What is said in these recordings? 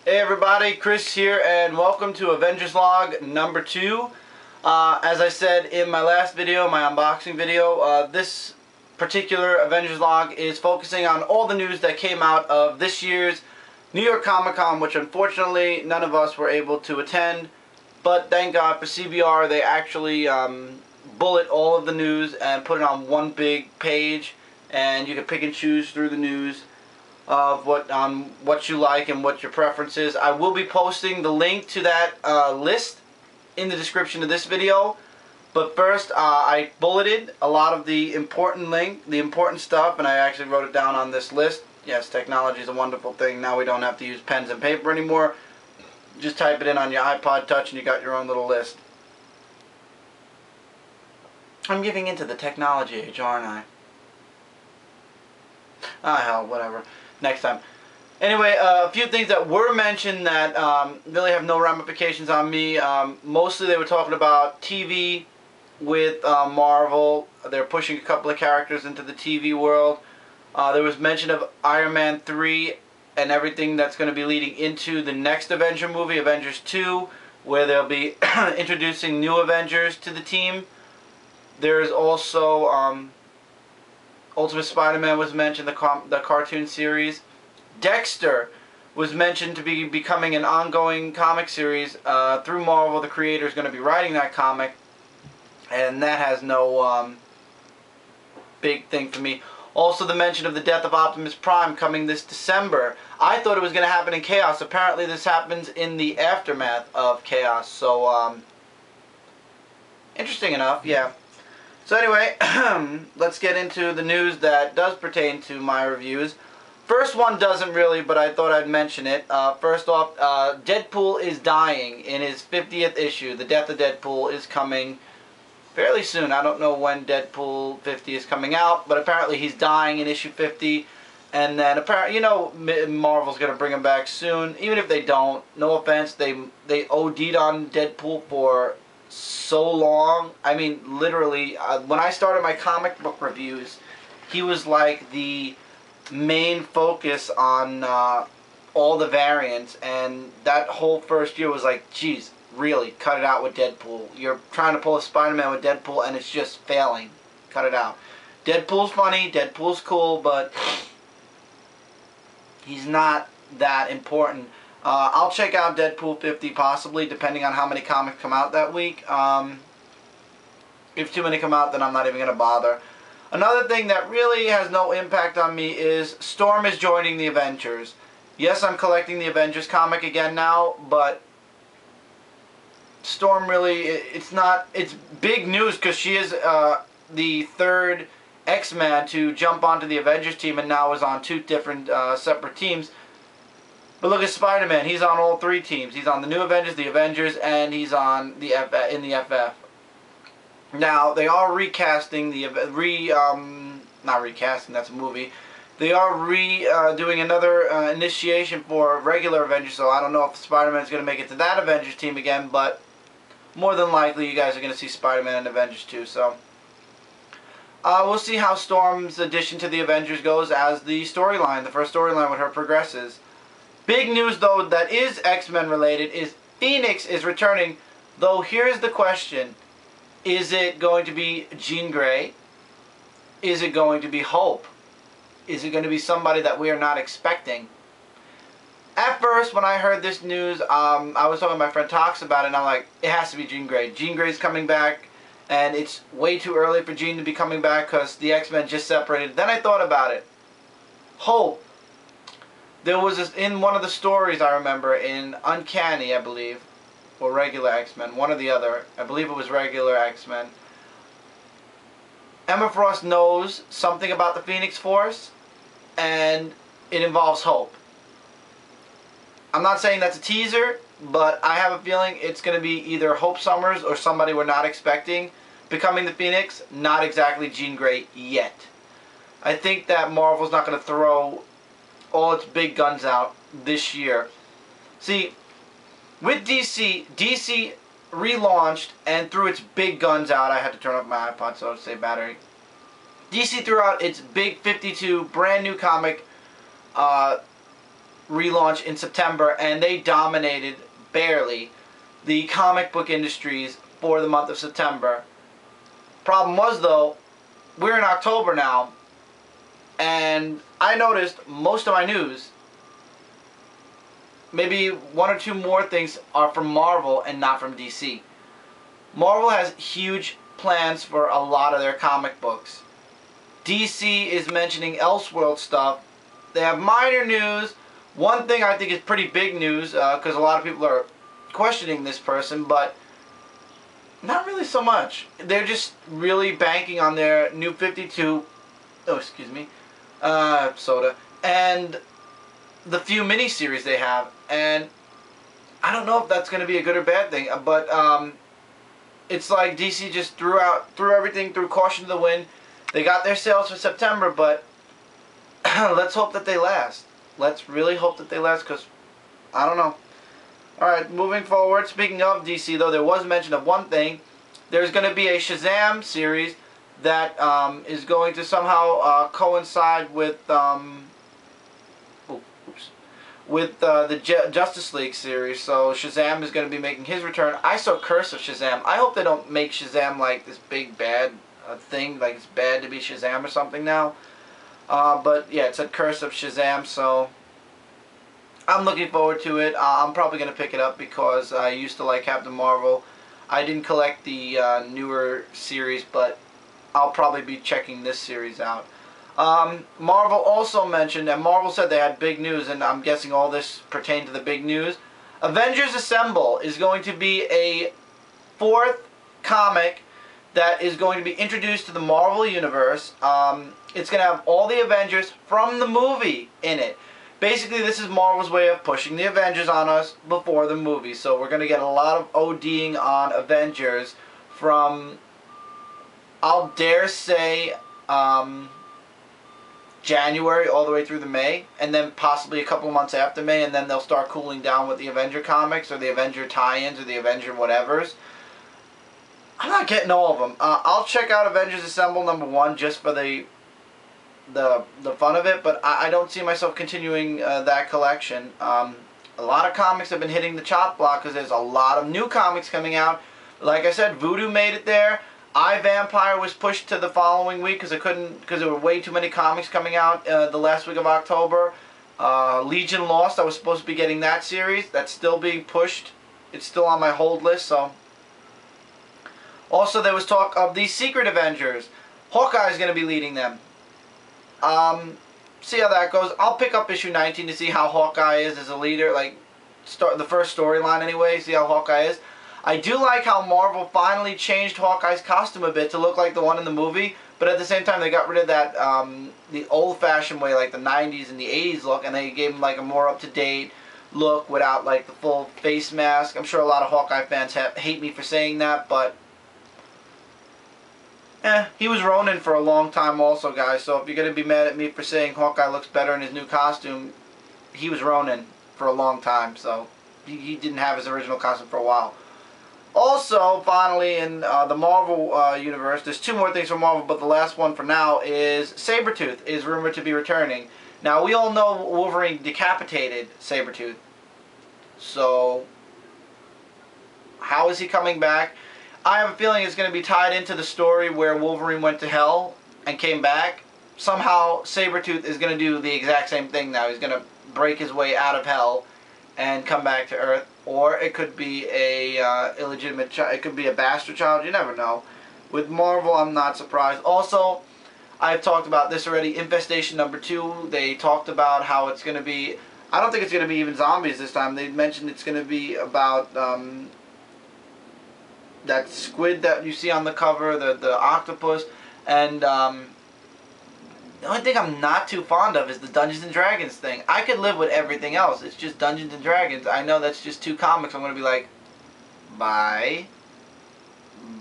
Hey everybody, Chris here, and welcome to Avengers Log number 2. As I said in my last video, my unboxing video, this particular Avengers Log is focusing on all the news that came out of this year's New York Comic Con, which unfortunately none of us were able to attend. But thank God for CBR, they actually bullet all of the news and put it on one big page, and you can pick and choose through the news of what you like and what your preference is. I will be posting the link to that list in the description of this video. But first, I bulleted a lot of the important stuff, and I actually wrote it down on this list. Yes, technology is a wonderful thing. Now we don't have to use pens and paper anymore. Just type it in on your iPod Touch, and you got your own little list. I'm giving into the technology age, aren't I? Ah, hell, whatever. Next time. Anyway, a few things that were mentioned that really have no ramifications on me. Mostly they were talking about TV with Marvel. They're pushing a couple of characters into the TV world. There was mention of Iron Man 3 and everything that's going to be leading into the next Avenger movie, Avengers 2, where they'll be introducing new Avengers to the team. There's also Ultimate Spider-Man was mentioned, the cartoon series. Dexter was mentioned to be becoming an ongoing comic series through Marvel. The creator is going to be writing that comic, and that has no big thing for me. Also, the mention of the death of Optimus Prime coming this December. I thought it was going to happen in Chaos. Apparently, this happens in the aftermath of Chaos. So, interesting enough, yeah. So anyway, let's get into the news that does pertain to my reviews. First one doesn't really, but I thought I'd mention it. First off, Deadpool is dying in his 50th issue. The death of Deadpool is coming fairly soon. I don't know when Deadpool 50 is coming out, but apparently he's dying in issue 50. And then apparently, you know, Marvel's going to bring him back soon. Even if they don't, no offense, they OD'd on Deadpool for so long. I mean, literally, when I started my comic book reviews, he was like the main focus on all the variants, and that whole first year was like, geez, really, cut it out with Deadpool. You're trying to pull a Spider-Man with Deadpool, and it's just failing. Cut it out. Deadpool's funny, Deadpool's cool, but he's not that important. I'll check out Deadpool 50 possibly, depending on how many comics come out that week. If too many come out, then I'm not even going to bother. Another thing that really has no impact on me is Storm is joining the Avengers. Yes, I'm collecting the Avengers comic again now, but Storm really, it's big news because she is the third X-Man to jump onto the Avengers team and now is on two different separate teams. But look at Spider-Man. He's on all three teams. He's on the New Avengers, the Avengers, and he's on the in the FF. Now they are recasting not recasting. That's a movie. They are doing another initiation for regular Avengers. So I don't know if Spider-Man's going to make it to that Avengers team again, but more than likely you guys are going to see Spider-Man in Avengers too. So we'll see how Storm's addition to the Avengers goes as the storyline, the first storyline with her progresses. Big news, though, that is X-Men related is Phoenix is returning, though here's the question. Is it going to be Jean Grey? Is it going to be Hope? Is it going to be somebody that we are not expecting? At first, when I heard this news, I was talking to my friend Tox about it, and I'm like, it has to be Jean Grey. Jean Grey's coming back, and it's way too early for Jean to be coming back because the X-Men just separated. Then I thought about it. Hope. There was this, in one of the stories I remember, in Uncanny, I believe, or regular X-Men, one or the other, I believe it was regular X-Men, Emma Frost knows something about the Phoenix Force, and it involves Hope. I'm not saying that's a teaser, but I have a feeling it's going to be either Hope Summers or somebody we're not expecting becoming the Phoenix, not exactly Jean Grey yet. I think that Marvel's not going to throw all its big guns out this year. See, with DC relaunched and threw its big guns out. I had to turn off my iPod so to save battery. DC threw out its big 52 brand new comic relaunch in September, and they dominated barely the comic book industries for the month of September. Problem was, though, we're in October now, and I noticed most of my news, maybe one or two more things, are from Marvel and not from DC. Marvel has huge plans for a lot of their comic books. DC is mentioning Elseworld stuff. They have minor news. One thing I think is pretty big news, because a lot of people are questioning this person, but not really so much. They're just really banking on their New 52, soda, and the few miniseries they have. And I don't know if that's going to be a good or bad thing, but it's like DC just threw everything, threw caution to the wind. They got their sales for September, but let's hope that they last. Let's really hope that they last, because I don't know. Alright, moving forward, speaking of DC, though, there was mention of one thing. There's going to be a Shazam series that is going to somehow coincide with the Justice League series. So Shazam is going to be making his return. I saw Curse of Shazam. I hope they don't make Shazam like this big bad thing, like it's bad to be Shazam or something now. But yeah, it said Curse of Shazam, so I'm looking forward to it. I'm probably going to pick it up because I used to like Captain Marvel. I didn't collect the newer series, but I'll probably be checking this series out. Marvel also mentioned, and Marvel said they had big news, and I'm guessing all this pertained to the big news. Avengers Assemble is going to be a 4th comic that is going to be introduced to the Marvel Universe. It's going to have all the Avengers from the movie in it. Basically, this is Marvel's way of pushing the Avengers on us before the movie. So we're going to get a lot of ODing on Avengers from, I'll dare say, January all the way through the May, and then possibly a couple months after May, and then they'll start cooling down with the Avenger comics or the Avenger tie-ins or the Avenger whatevers. I'm not getting all of them. I'll check out Avengers Assemble #1 just for the fun of it, but I don't see myself continuing that collection. A lot of comics have been hitting the chop block because there's a lot of new comics coming out. Like I said, Voodoo made it there. I, Vampire was pushed to the following week because there were way too many comics coming out the last week of October. Legion Lost, I was supposed to be getting that series. That's still being pushed. It's still on my hold list, so. Also, there was talk of the Secret Avengers. Hawkeye is going to be leading them. See how that goes. I'll pick up issue 19 to see how Hawkeye is as a leader. Like, start the first storyline anyway, see how Hawkeye is. I do like how Marvel finally changed Hawkeye's costume a bit to look like the one in the movie, but at the same time they got rid of that, the old-fashioned way, like the 90s and the 80s look, and they gave him like a more up-to-date look without like the full face mask. I'm sure a lot of Hawkeye fans hate me for saying that, but he was Ronin for a long time also, guys, so if you're going to be mad at me for saying Hawkeye looks better in his new costume, he was Ronin for a long time, so he didn't have his original costume for a while. Also, finally, in the Marvel universe, there's 2 more things from Marvel, but the last one for now is Sabretooth is rumored to be returning. Now, we all know Wolverine decapitated Sabretooth, so how is he coming back? I have a feeling it's going to be tied into the story where Wolverine went to hell and came back. Somehow, Sabretooth is going to do the exact same thing now. He's going to break his way out of hell and come back to Earth. Or it could be a illegitimate child. It could be a bastard child. You never know. With Marvel, I'm not surprised. Also, I've talked about this already. Infestation #2. They talked about how it's going to be. I don't think it's going to be even zombies this time. They mentioned it's going to be about that squid that you see on the cover, the octopus, and the only thing I'm not too fond of is the Dungeons and Dragons thing. I could live with everything else. It's just Dungeons and Dragons. I know that's just 2 comics. I'm going to be like, bye,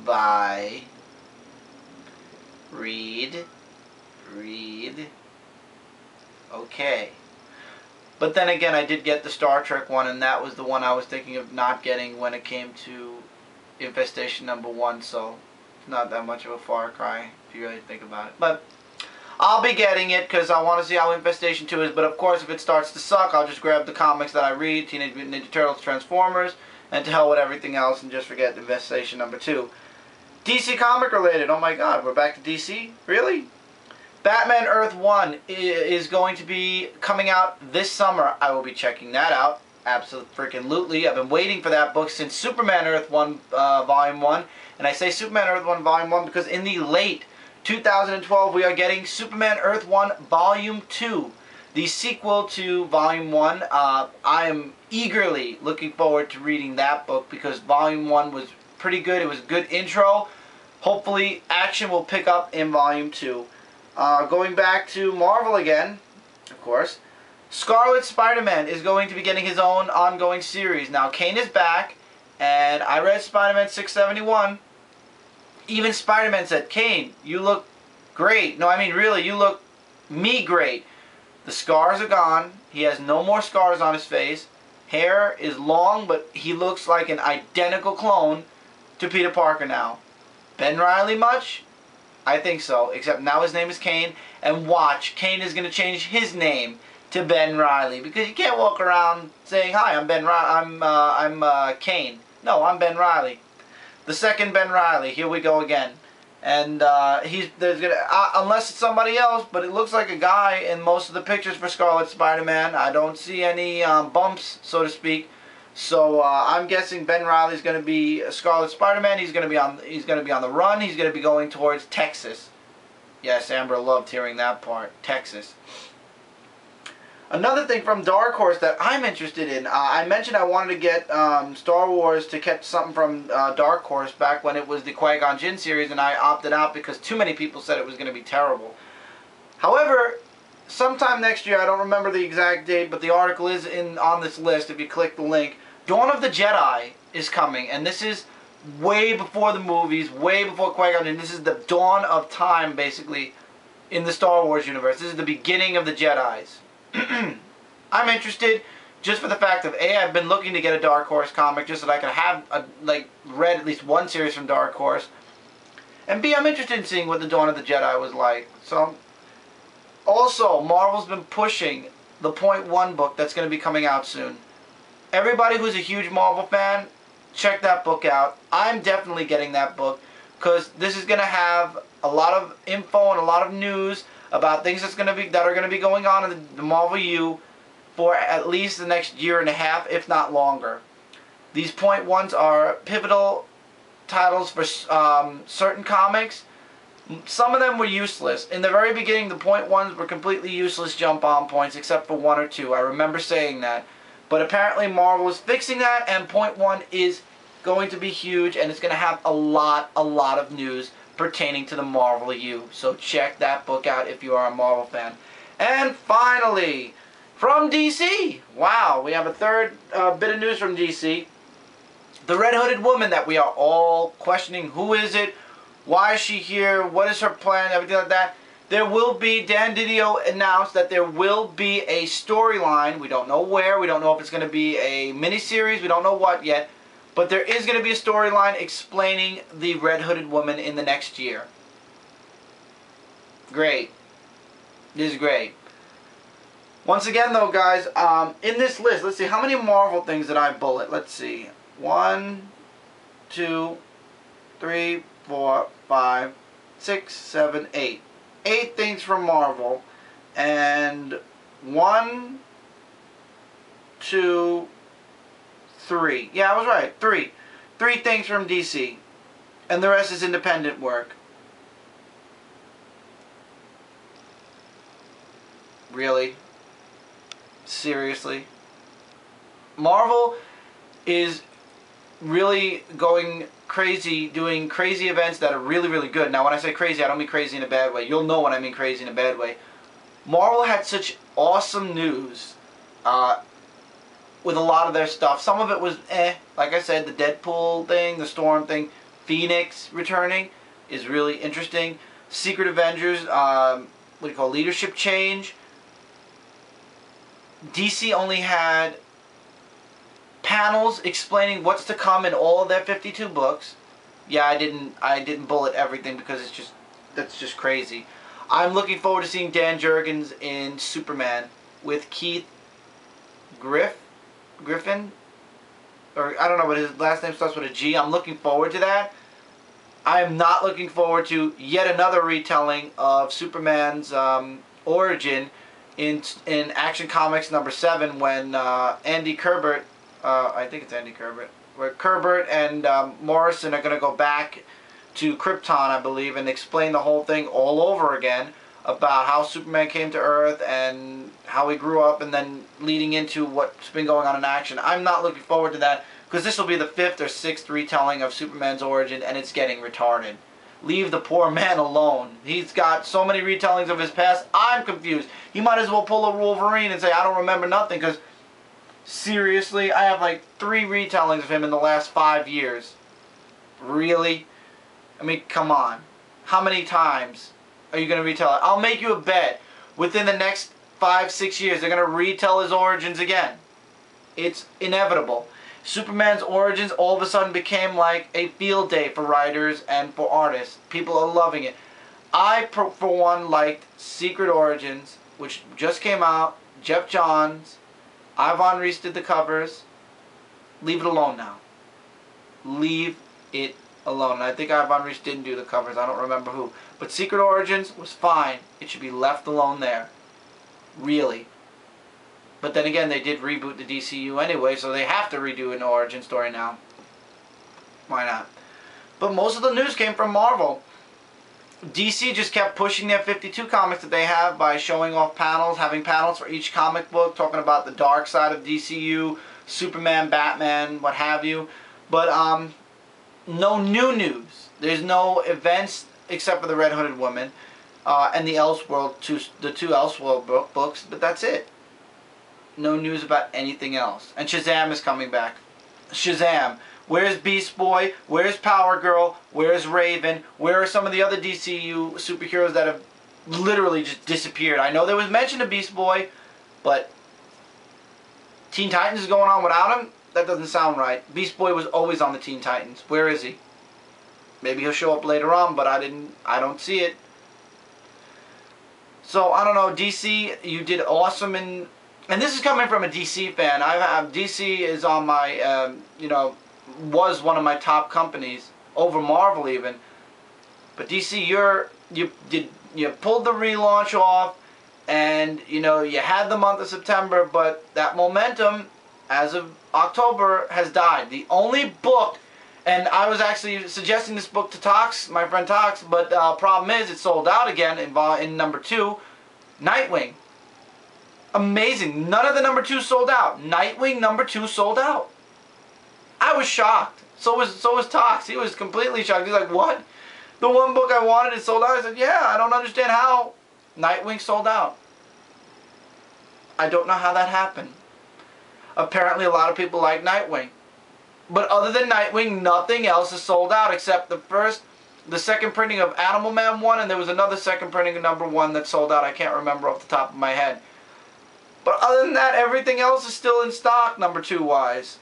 bye, read, okay. But then again, I did get the Star Trek one, and that was the one I was thinking of not getting when it came to Infestation #1, so it's not that much of a far cry if you really think about it. But I'll be getting it because I want to see how Infestation 2 is. But of course, if it starts to suck, I'll just grab the comics that I read, Teenage Mutant Ninja Turtles, Transformers, and to hell with everything else and just forget Infestation number 2. DC comic related. Oh my god, we're back to DC? Really? Batman Earth 1 is going to be coming out this summer. I will be checking that out. Absolutely. I've been waiting for that book since Superman Earth 1 Volume 1. And I say Superman Earth 1 Volume 1 because in the late 2012 we are getting Superman Earth 1 Volume 2. The sequel to Volume 1. I am eagerly looking forward to reading that book because Volume 1 was pretty good. It was a good intro. Hopefully action will pick up in Volume 2. Going back to Marvel again, of course, Scarlet Spider-Man is going to be getting his own ongoing series. Now, Kane is back, and I read Spider-Man 671. Even Spider-Man said, Kane, you look great. No, I mean, really, you look great. The scars are gone. He has no more scars on his face. Hair is long, but he looks like an identical clone to Peter Parker now. Ben Reilly much? I think so, except now his name is Kane, and watch, Kane is going to change his name to Ben Reilly, because you can't walk around saying, hi, I'm Ben Reilly, I'm Kane. No, I'm Ben Reilly. The second Ben Reilly, here we go again. And there's gonna, unless it's somebody else, but it looks like a guy in most of the pictures for Scarlet Spider-Man. I don't see any bumps, so to speak. So I'm guessing Ben Reilly's going to be Scarlet Spider-Man. He's going to be on the run. He's going to be going towards Texas. Yes, Amber loved hearing that part. Texas. Another thing from Dark Horse that I'm interested in. I mentioned I wanted to get Star Wars to catch something from Dark Horse back when it was the Qui-Gon Jinn series, and I opted out because too many people said it was going to be terrible. However, sometime next year, I don't remember the exact date, but the article is on this list if you click the link. Dawn of the Jedi is coming, and this is way before the movies, way before Qui-Gon Jinn. This is the dawn of time, basically, in the Star Wars universe. This is the beginning of the Jedis. I'm interested just for the fact of A, I've been looking to get a Dark Horse comic just so that I can have read at least one series from Dark Horse, and B, I'm interested in seeing what the Dawn of the Jedi was like. So, also, Marvel's been pushing the .1 book that's going to be coming out soon. Everybody who's a huge Marvel fan, check that book out. I'm definitely getting that book because this is going to have a lot of info and a lot of news about things that are going to be going on in the Marvel U for at least the next year and a half, if not longer. These .1s are pivotal titles for certain comics. Some of them were useless. In the very beginning, the .1s were completely useless jump-on points, except for one or two. I remember saying that. But apparently Marvel is fixing that, and .1 is going to be huge, and it's going to have a lot of news pertaining to the Marvel U. So check that book out if you are a Marvel fan. And finally, from DC. Wow, we have a third bit of news from DC. The Red Hooded Woman that we are all questioning. Who is it? Why is she here? What is her plan? Everything like that. There will be, Dan Didio announced that there will be a storyline. We don't know where. We don't know if it's going to be a miniseries. We don't know what yet. But there is going to be a storyline explaining the Red Hooded Woman in the next year. Great. This is great. Once again, though, guys, in this list, let's see. How many Marvel things did I bullet? Let's see. 1, 2, 3, 4, 5, 6, 7, 8. 8 things from Marvel, and 1, 2, 3. Yeah, I was right. 3. 3 things from DC, and the rest is independent work. Really? Seriously? Marvel is really going crazy, doing crazy events that are really good. Now when I say crazy, I don't mean crazy in a bad way. You'll know when I mean crazy in a bad way. Marvel had such awesome news with a lot of their stuff. Some of it was like I said, the Deadpool thing, the Storm thing, Phoenix returning is really interesting. Secret Avengers, what do you call, leadership change. DC only had panels explaining what's to come in all of their 52 books. Yeah, I didn't bullet everything because that's just crazy. I'm looking forward to seeing Dan Jurgens in Superman with Keith Griffin, or I don't know, but his last name starts with a G. I'm looking forward to that. I am not looking forward to yet another retelling of Superman's origin in Action Comics #7 when Andy Kubert, I think it's Andy Kubert, where Kubert and Morrison are going to go back to Krypton, I believe, and explain the whole thing all over again about how Superman came to Earth and how he grew up, and then leading into what's been going on in action. I'm not looking forward to that because this will be the 5th or 6th retelling of Superman's origin, and it's getting retarded. Leave the poor man alone. He's got so many retellings of his past. I'm confused. He might as well pull a Wolverine and say, I don't remember nothing, because seriously, I have like 3 retellings of him in the last 5 years. Really? I mean, come on. How many times are you going to retell it? I'll make you a bet. Within the next 5-6 years, they're going to retell his origins again. It's inevitable. Superman's origins all of a sudden became like a field day for writers and for artists. People are loving it. I, for one, liked Secret Origins, which just came out. Jeff Johns, Ivan Reis did the covers. Leave it alone now. Leave it alone. And I think Ivan Reis didn't do the covers. I don't remember who. But Secret Origins was fine. It should be left alone there. Really. But then again, they did reboot the DCU anyway, so they have to redo an origin story now. Why not? But most of the news came from Marvel. DC just kept pushing their 52 comics that they have by showing off panels, having panels for each comic book, talking about the dark side of DCU, Superman, Batman, what have you. But no new news. There's no events except for the Red Hooded Woman and the Elseworld, the 2 Elseworld books, but that's it. No news about anything else. And Shazam is coming back. Shazam. Where's Beast Boy? Where's Power Girl? Where's Raven? Where are some of the other DCU superheroes that have literally just disappeared? I know there was mention of Beast Boy, but Teen Titans is going on without him? That doesn't sound right. Beast Boy was always on the Teen Titans. Where is he? Maybe he'll show up later on, but I don't see it. So, I don't know. DC, you did awesome in... And this is coming from a DC fan. DC is on my, was one of my top companies over Marvel even. But DC, you pulled the relaunch off, and you had the month of September, but that momentum, as of October, has died. The only book, and I was actually suggesting this book to Tox, my friend Tox, but problem is it's sold out again in #2, Nightwing. Amazing. None of the #2 sold out. Nightwing #2 sold out. I was shocked. So was Tox. He was completely shocked. He's like, what? The one book I wanted is sold out? I said, yeah, I don't understand how. Nightwing sold out. I don't know how that happened. Apparently a lot of people like Nightwing. But other than Nightwing, nothing else is sold out except the second printing of Animal Man 1, and there was another second printing of #1 that sold out. I can't remember off the top of my head. But other than that, everything else is still in stock, #2 wise.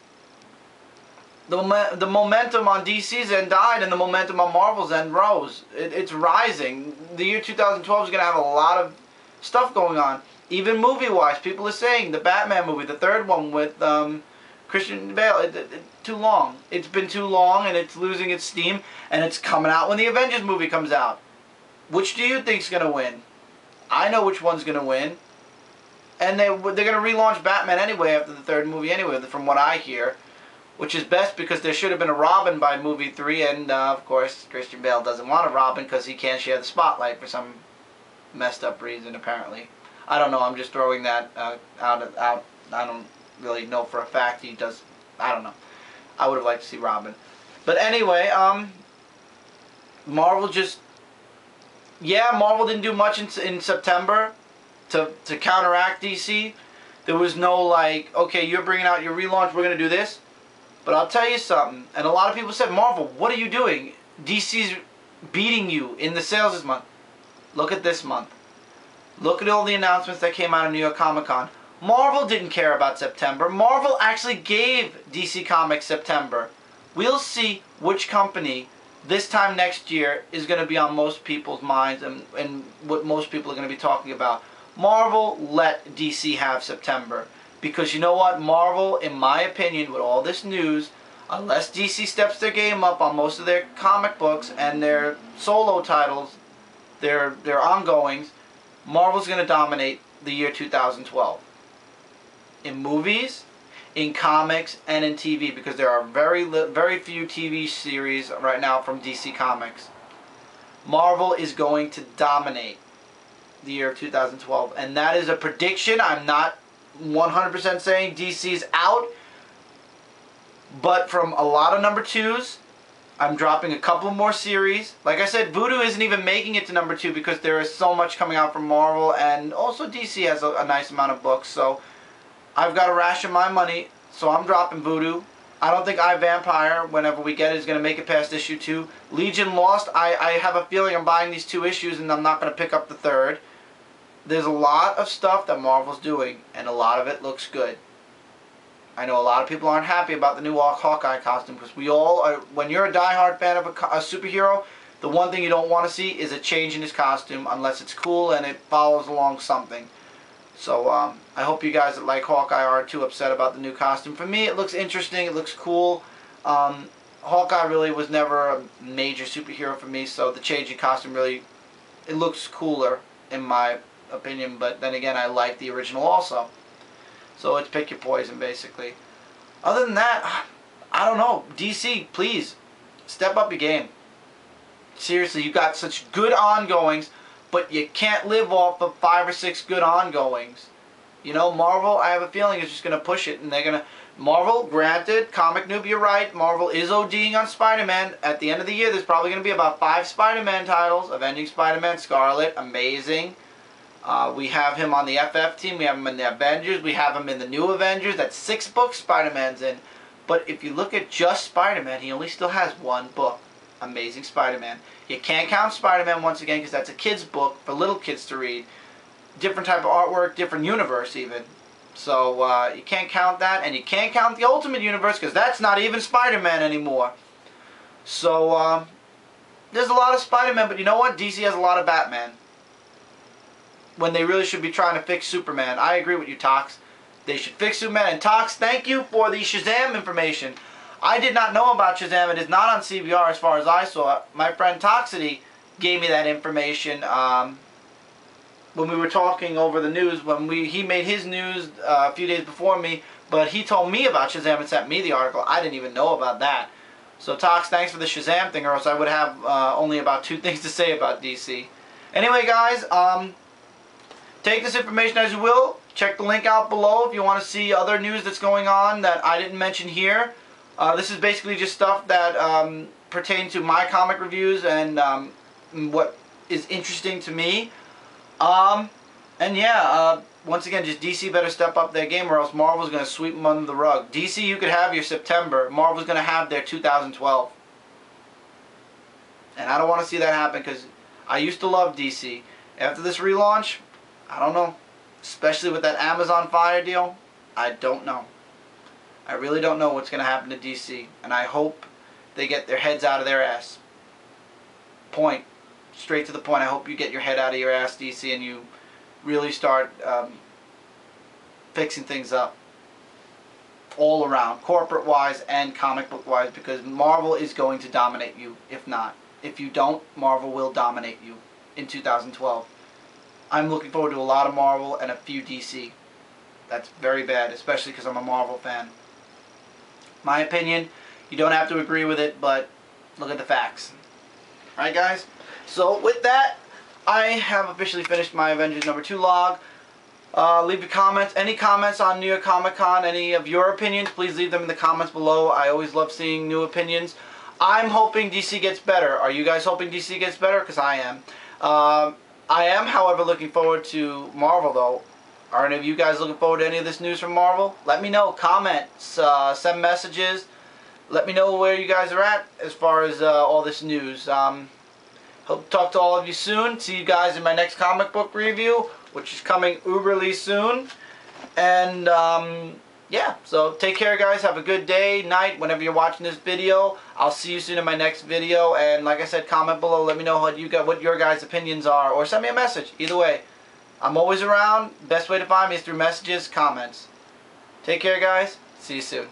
The momentum on DC's end died, and the momentum on Marvel's end rose. It's rising. The year 2012 is going to have a lot of stuff going on. Even movie-wise, people are saying the Batman movie, the 3rd one with Christian Bale, too long. It's been too long, and it's losing its steam, and it's coming out when the Avengers movie comes out. Which do you think's going to win? I know which one's going to win. And they're going to relaunch Batman anyway after the 3rd movie anyway, from what I hear. Which is best because there should have been a Robin by movie 3, and of course Christian Bale doesn't want a Robin because he can't share the spotlight for some messed up reason apparently. I don't know, I'm just throwing that out. I don't really know for a fact he does. I don't know. I would have liked to see Robin. But anyway, Marvel just... Yeah, Marvel didn't do much in September to counteract DC. There was no like, okay, you're bringing out your relaunch, we're going to do this. But I'll tell you something, and a lot of people said, Marvel, what are you doing? DC's beating you in the sales this month. Look at this month. Look at all the announcements that came out of New York Comic Con. Marvel didn't care about September. Marvel actually gave DC Comics September. We'll see which company this time next year is going to be on most people's minds and what most people are going to be talking about. Marvel, let DC have September. Because you know what? Marvel, in my opinion, with all this news, unless DC steps their game up on most of their comic books and their solo titles, their ongoings, Marvel's going to dominate the year 2012. In movies, in comics, and in TV, because there are very few TV series right now from DC Comics. Marvel is going to dominate the year of 2012, and that is a prediction. I'm not 100% saying DC's out, but from a lot of number 2s, I'm dropping a couple more series. Like I said, Voodoo isn't even making it to number 2 because there is so much coming out from Marvel, and also DC has a nice amount of books, so I've got to ration my money, so I'm dropping Voodoo. I don't think Vampire, whenever we get it, is going to make it past issue 2. Legion Lost, I have a feeling I'm buying these 2 issues and I'm not going to pick up the 3rd. There's a lot of stuff that Marvel's doing, and a lot of it looks good. I know a lot of people aren't happy about the new Hawkeye costume, because we all are. When you're a diehard fan of a superhero, the one thing you don't want to see is a change in his costume unless it's cool and it follows along something. So I hope you guys that like Hawkeye aren't too upset about the new costume. For me, it looks interesting. It looks cool. Hawkeye really was never a major superhero for me, so the change in costume really, it looks cooler in my opinion. But then again, I like the original also. So it's pick your poison, basically. Other than that, I don't know. DC, please step up your game. Seriously, you got such good ongoings, but you can't live off of 5 or 6 good ongoings. You know, Marvel, I have a feeling, is just going to push it, and they're going to... Marvel, granted, Comic Noob, you're right, Marvel is ODing on Spider-Man. At the end of the year, there's probably going to be about 5 Spider-Man titles. Avenging Spider-Man, Scarlet, amazing. We have him on the FF team, we have him in the Avengers, we have him in the new Avengers. That's 6 books Spider-Man's in. But if you look at just Spider-Man, he only still has 1 book. Amazing Spider-Man. You can't count Spider-Man once again because that's a kid's book for little kids to read. Different type of artwork, different universe even. So you can't count that, and you can't count the Ultimate Universe because that's not even Spider-Man anymore. So there's a lot of Spider-Man, but you know what? DC has a lot of Batman. When they really should be trying to fix Superman. I agree with you, Tox. They should fix Superman. And Tox, thank you for the Shazam information. I did not know about Shazam. It is not on CBR as far as I saw. My friend Toxity gave me that information when we were talking over the news. He made his news a few days before me, but he told me about Shazam and sent me the article. I didn't even know about that. So Tox, thanks for the Shazam thing, or else I would have only about 2 things to say about DC. Anyway, guys, take this information as you will. Check the link out below if you want to see other news that's going on that I didn't mention here. This is basically just stuff that pertain to my comic reviews and what is interesting to me. And yeah, once again, just DC better step up their game or else Marvel's going to sweep them under the rug. DC, you could have your September. Marvel's going to have their 2012. And I don't want to see that happen because I used to love DC. After this relaunch, I don't know. Especially with that Amazon Fire deal, I don't know. I really don't know what's going to happen to DC. And I hope they get their heads out of their ass. Point. Straight to the point. I hope you get your head out of your ass, DC, and you really start fixing things up. All around. Corporate-wise and comic book-wise. Because Marvel is going to dominate you. If not. If you don't, Marvel will dominate you in 2012. I'm looking forward to a lot of Marvel and a few DC. That's very bad, especially because I'm a Marvel fan. My opinion, you don't have to agree with it, but look at the facts. Alright, guys? So, with that, I have officially finished my Avengers #2 log. Leave your comments. Any comments on New York Comic Con, any of your opinions, please leave them in the comments below. I always love seeing new opinions. I'm hoping DC gets better. Are you guys hoping DC gets better? Because I am. I am, however, looking forward to Marvel, though. Are any of you guys looking forward to any of this news from Marvel? Let me know. Comments. Send messages. Let me know where you guys are at as far as all this news. Hope to talk to all of you soon. See you guys in my next comic book review, which is coming uberly soon. And yeah, so take care, guys. Have a good day, night, whenever you're watching this video. I'll see you soon in my next video. And like I said, comment below. Let me know what your guys' opinions are, or send me a message. Either way, I'm always around. Best way to find me is through messages, comments. Take care, guys. See you soon.